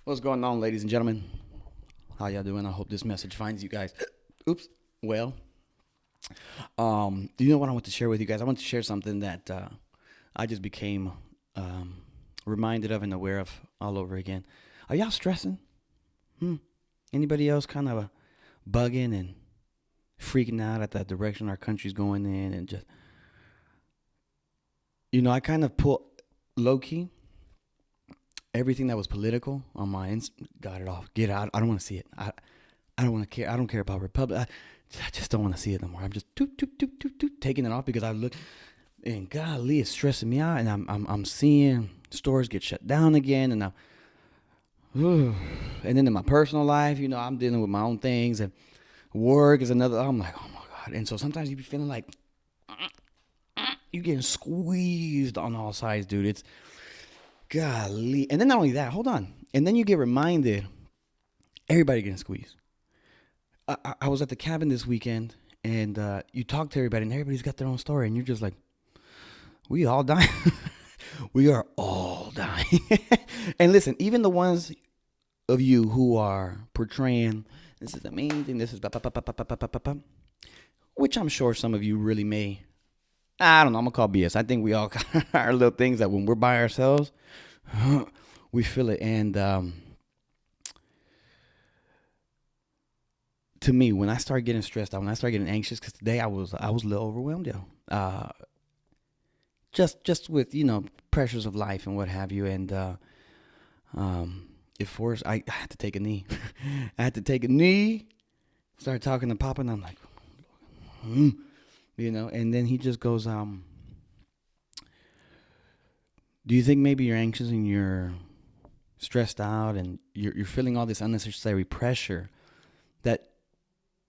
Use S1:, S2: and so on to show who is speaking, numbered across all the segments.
S1: What's going on, ladies and gentlemen? How y'all doing? I hope this message finds you guys. Oops. Well, you know what I want to share with you guys? I want to share something that I just became um, reminded of and aware of all over again. Are y'all stressing? Hmm. Anybody else kind of bugging and freaking out at the direction our country's going in, and just I kind of put low key everything that was political on my got it off. Get out. I don't want to see it. I don't want to care. I don't care about Republic. I just don't want to see it no more. I'm just taking it off because I look and golly, it's stressing me out, and I'm seeing stores get shut down again, and and then in my personal life, I'm dealing with my own things, and work is another. I'm like, oh my god, and so sometimes you be feeling like you getting squeezed on all sides, dude. It's golly, and then not only that, hold on, and then you get reminded, everybody getting squeezed. I was at the cabin this weekend, and you talk to everybody, and everybody's got their own story, and you're just like, we all dying. We are all dying. And listen, even the ones of you who are portraying this is amazing, this is which I'm sure some of you really may. I don't know. I'm gonna call BS. I think we all got our little things that when we're by ourselves, we feel it. And to me, when I start getting stressed out, when I start getting anxious, because today I was a little overwhelmed, yo. Just with pressures of life and what have you, and it forced. I had to take a knee. I had to take a knee. Start talking to Papa, and I'm like, and then he just goes, do you think maybe you're anxious and you're stressed out and you're feeling all this unnecessary pressure that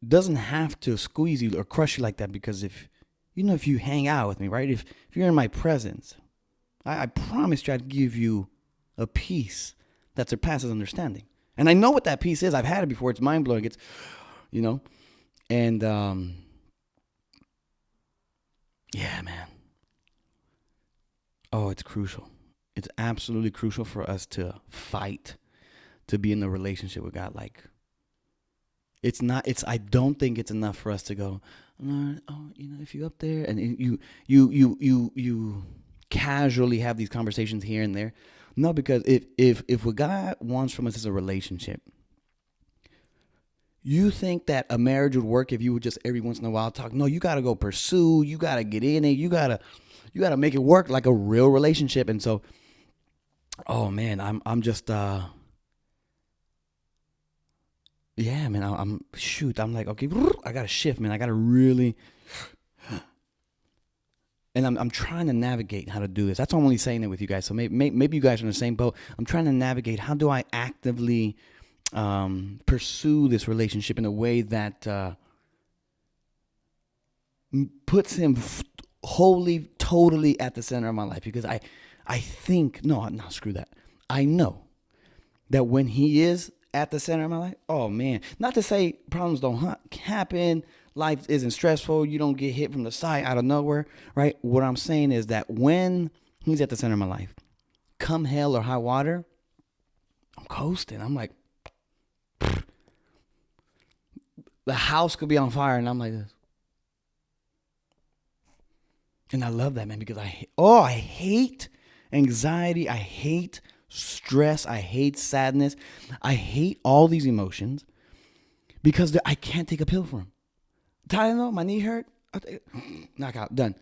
S1: doesn't have to squeeze you or crush you like that? Because if you hang out with me, right? If you're in my presence, I promise you I'd give you a peace that surpasses understanding. And I know what that peace is. I've had it before. It's mind blowing. It's, you know, and yeah, man. Oh, it's crucial. It's absolutely crucial for us to fight to be in the relationship with God. Like, it's not. It's. I don't think it's enough for us to go, Lord. Oh, if you up there and you casually have these conversations here and there. No, because if what God wants from us is a relationship, you think that a marriage would work if you would just every once in a while talk? No, you got to go pursue. You got to get in it. You got to make it work like a real relationship. And so, oh man, I'm just yeah, man. I'm shoot. I'm like, okay, I got to shift, man. I got to really, and I'm trying to navigate how to do this. That's why I'm only saying it with you guys. So maybe you guys are in the same boat. I'm trying to navigate, how do I actively pursue this relationship in a way that puts him wholly, totally at the center of my life. Because I think, no, screw that. I know that when he is at the center of my life, oh man, not to say problems don't happen, life isn't stressful, you don't get hit from the side out of nowhere, right? What I'm saying is that when he's at the center of my life, come hell or high water, I'm coasting. I'm like, the house could be on fire, and I'm like this. And I love that, man, because I hate anxiety. I hate stress. I hate sadness. I hate all these emotions because I can't take a pill for them. Tylenol, my knee hurt, knockout, done.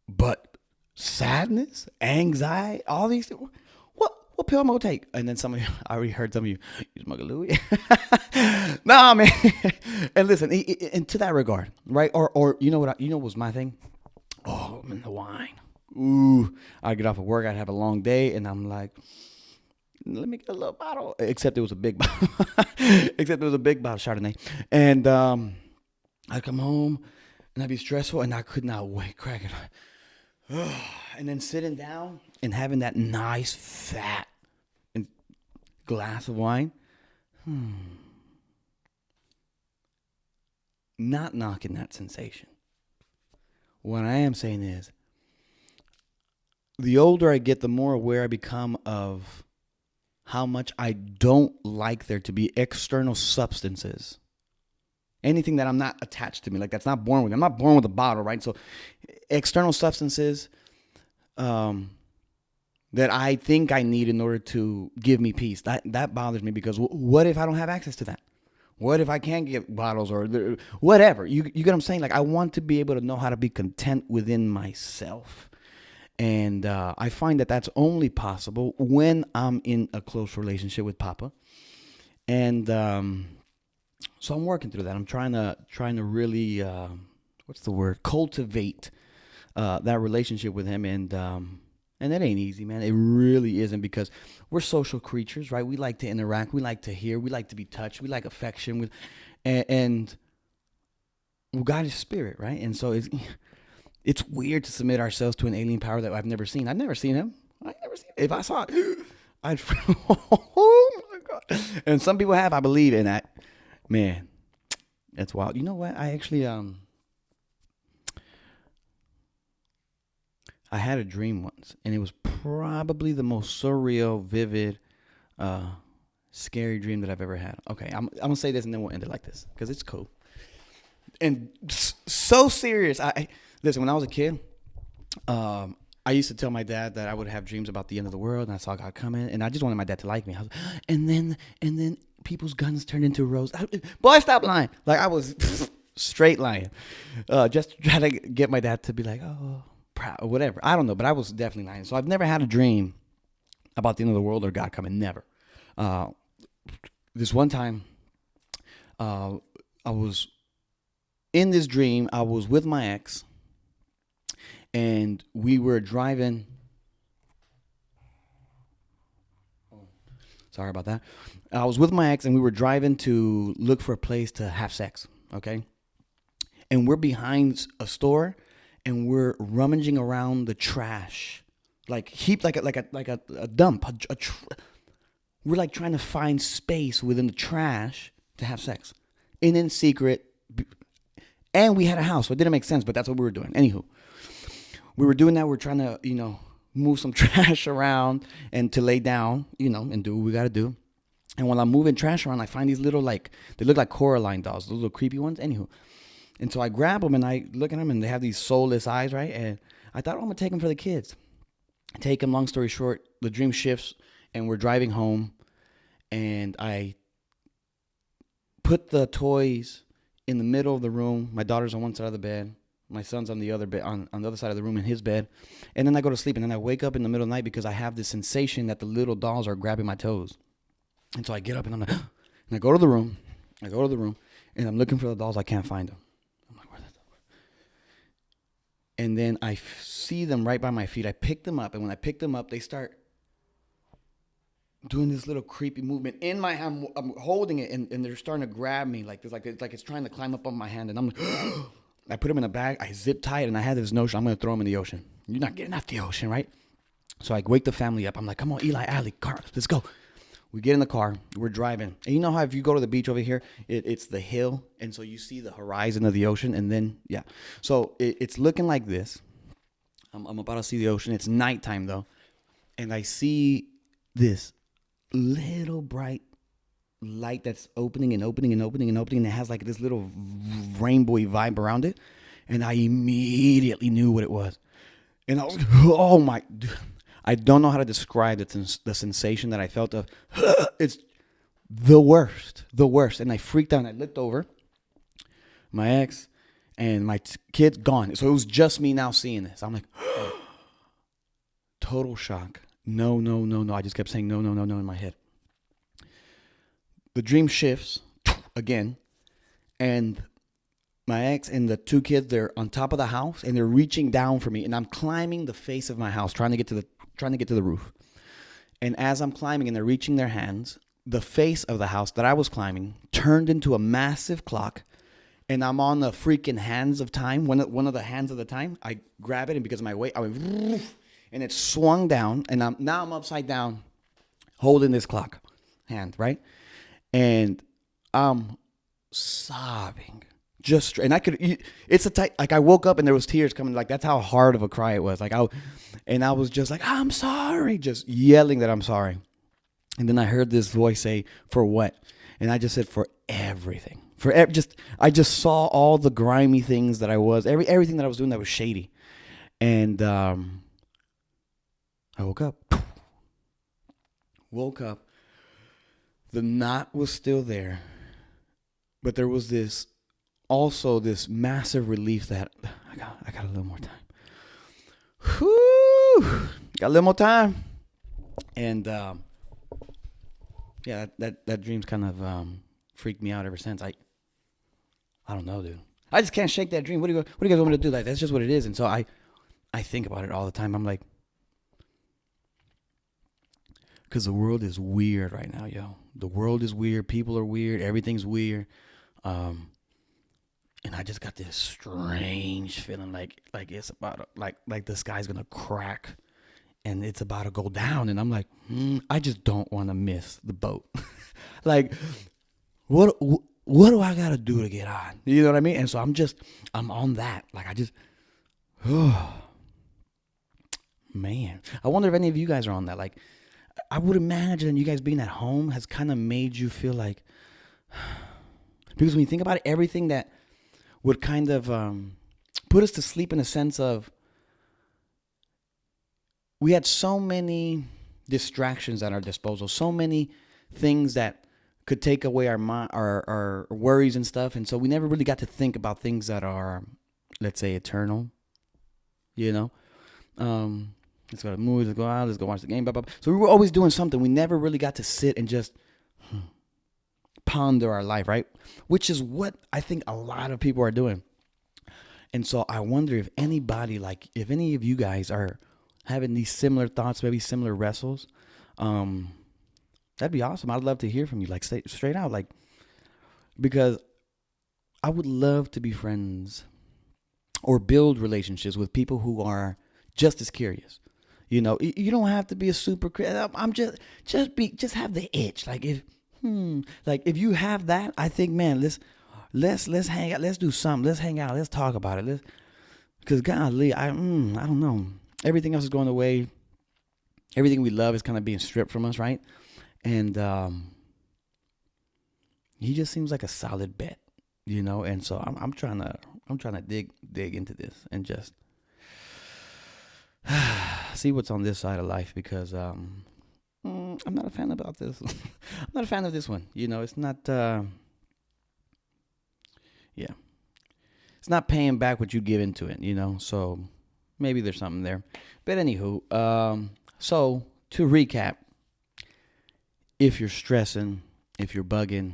S1: But sadness, anxiety, all these things, what pill am I gonna take? And then some of you, I already heard some of you, you smoke a Louis. Nah, man. And listen, and to that regard, right? Or you know what was my thing? Oh, I'm in the wine. Ooh, I get off of work, I'd have a long day, and I'm like, let me get a little bottle. Except it was a big bottle. Except it was a big bottle Chardonnay. And I'd come home and I'd be stressful and I could not wait cracking. And then sitting down and having that nice fat glass of wine. Not knocking that sensation. What I am saying is, the older I get, the more aware I become of how much I don't like there to be external substances. Anything that I'm not attached to me, like that's not born with me. I'm not born with a bottle, right? So external substances that I think I need in order to give me peace, that bothers me, because what if I don't have access to that? What if I can't get bottles or whatever? You get what I'm saying? Like, I want to be able to know how to be content within myself. And I find that that's only possible when I'm in a close relationship with Papa. And so I'm working through that. I'm trying to really, what's the word? Cultivate that relationship with him. And it ain't easy, man. It really isn't, because we're social creatures, right? We like to interact. We like to hear. We like to be touched. We like affection. And God is spirit, right? And so it's weird to submit ourselves to an alien power that I've never seen. I've never seen him. If I saw it, I'd, oh my God. And some people have, I believe in that. Man, that's wild. You know what? I actually, I had a dream once, and it was probably the most surreal, vivid, scary dream that I've ever had. Okay, I'm gonna say this, and then we'll end it like this, because it's cool and so serious. I listen. When I was a kid, I used to tell my dad that I would have dreams about the end of the world, and I saw God coming, and I just wanted my dad to like me. And then people's guns turned into roses. Boy, stop lying! Like, I was straight lying, just to try to get my dad to be like, oh, proud or whatever. I don't know, but I was definitely lying. So I've never had a dream about the end of the world or God coming. Never. This one time, I was in this dream. I was with my ex, and we were driving. Sorry about that. I was with my ex, and we were driving to look for a place to have sex. Okay, and we're behind a store, and we're rummaging around the trash, like heaped like a dump. We're like trying to find space within the trash to have sex, and in secret. And we had a house, so it didn't make sense, but that's what we were doing. Anywho, we were doing that. We were trying to, move some trash around and to lay down, and do what we got to do. And while I'm moving trash around, I find these little, they look like Coraline dolls, those little creepy ones. Anywho, and so I grab them and I look at them, and they have these soulless eyes, right? And I thought, I'm going to take them for the kids. I take them, long story short, the dream shifts, and we're driving home, and I put the toys in the middle of the room. My daughter's on one side of the bed. My son's on the other bed, on the other side of the room in his bed. And then I go to sleep, and then I wake up in the middle of the night because I have this sensation that the little dolls are grabbing my toes. And so I get up, and I'm like, and I go to the room. And I'm looking for the dolls. I can't find them. I'm like, where's that? And then I see them right by my feet. I pick them up, and when I pick them up, they start doing this little creepy movement in my hand. I'm holding it, and they're starting to grab me like this, like it's trying to climb up on my hand. And I'm like, I put them in a bag. I zip tie it, and I had this notion I'm going to throw them in the ocean. You're not getting out the ocean, right? So I wake the family up. I'm like, come on, Eli, Allie, car, let's go. We get in the car. We're driving. And you know how if you go to the beach over here, it's the hill, and so you see the horizon of the ocean, and then, yeah. So it's looking like this. I'm about to see the ocean. It's nighttime, though, and I see this little bright light that's opening and opening and opening and opening, and it has like this little rainbowy vibe around it, and I immediately knew what it was. And I was, oh my, I don't know how to describe the sensation that I felt of, it's the worst. And I freaked out, and I looked over, my ex and my kids gone. So it was just me now seeing this. I'm like, total shock. No. I just kept saying no in my head. The dream shifts again, and my ex and the two kids, they're on top of the house, and they're reaching down for me, and I'm climbing the face of my house, trying to get to the roof. And as I'm climbing and they're reaching their hands, the face of the house that I was climbing turned into a massive clock, and I'm on the freaking hands of time, one of the hands of the time. I grab it, and because of my weight, I went, and it swung down, and I'm upside down holding this clock hand, right? And I'm sobbing, and I could. It's a tight. Like, I woke up and there was tears coming. Like, that's how hard of a cry it was. Like, I was just like, I'm sorry, just yelling that I'm sorry. And then I heard this voice say, "For what?" And I just said, "For everything." I just saw all the grimy things that I was, everything that I was doing that was shady. And I woke up. Woke up. The knot was still there, but there was this massive relief that I got a little more time. Whew, got a little more time. And yeah, that dream's kind of freaked me out ever since. I don't know, dude. I just can't shake that dream. What do you guys want me to do? Like, that's just what it is. And so I think about it all the time. I'm like, because the world is weird right now, yo. The world is weird. People are weird. Everything's weird. And I just got this strange feeling like it's about to, like the sky's gonna crack, and it's about to go down. And I'm like, I just don't want to miss the boat. Like, what do I gotta do to get on? You know what I mean? And so I'm on that. Like, oh man, I wonder if any of you guys are on that. Like, I would imagine you guys being at home has kind of made you feel like, because when you think about it, everything that would kind of put us to sleep in a sense of, we had so many distractions at our disposal, so many things that could take away our worries and stuff. And so we never really got to think about things that are, let's say, eternal, you know? Let's go to the movies, let's go out, let's go watch the game, blah, blah, blah. So we were always doing something. We never really got to sit and just ponder our life, right? Which is what I think a lot of people are doing. And so I wonder if anybody, like, if any of you guys are having these similar thoughts, maybe similar wrestles, that'd be awesome. I'd love to hear from you, like, straight out, like, because I would love to be friends or build relationships with people who are just as curious. You know, you don't have to be a super. I'm just have the itch. Like, if you have that, I think, man, let's hang out. Let's do something. Let's hang out. Let's talk about it. Because golly, I don't know. Everything else is going away. Everything we love is kind of being stripped from us, right? And he just seems like a solid bet, you know. And so I'm trying to dig into this and just see what's on this side of life, because I'm not a fan about this. I'm not a fan of this one. You know, it's not. Yeah, it's not paying back what you give into it. You know, so maybe there's something there. But anywho, so to recap, if you're stressing, if you're bugging,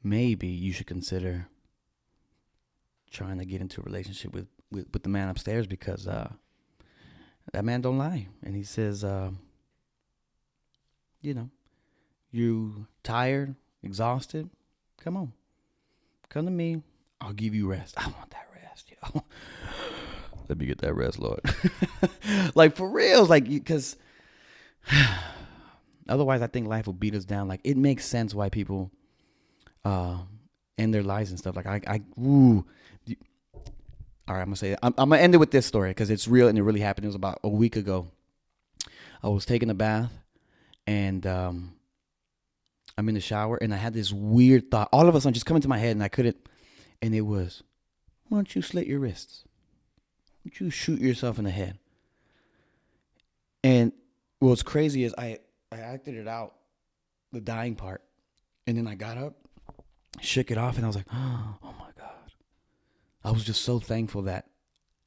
S1: maybe you should consider trying to get into a relationship with the man upstairs, because that man don't lie. And he says, you know, you tired, exhausted, come to me, I'll give you rest. I want that rest, yo. Let me get that rest, Lord. Like, for reals, like, because otherwise I think life will beat us down. Like, it makes sense why people end their lives and stuff. Like, all right, I'm going to say it. I'm going to end it with this story because it's real and it really happened. It was about a week ago. I was taking a bath, and I'm in the shower, and I had this weird thought. All of a sudden, just come into my head, and I couldn't. And it was, why don't you slit your wrists? Why don't you shoot yourself in the head? And what's crazy is I acted it out, the dying part. And then I got up, shook it off, and I was like, oh my God. I was just so thankful that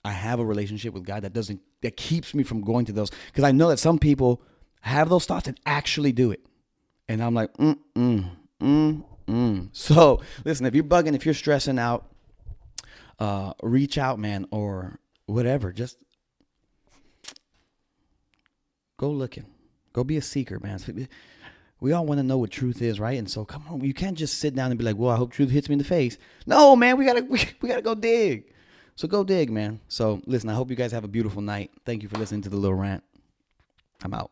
S1: I have a relationship with God that keeps me from going to those. Because I know that some people have those thoughts and actually do it. And I'm like, So listen, if you're bugging, if you're stressing out, reach out, man, or whatever. Just go looking. Go be a seeker, man. We all want to know what truth is, right? And so, come on, you can't just sit down and be like, well, I hope truth hits me in the face. No, man, we gotta go dig. So go dig, man. So listen, I hope you guys have a beautiful night. Thank you for listening to the little rant. I'm out.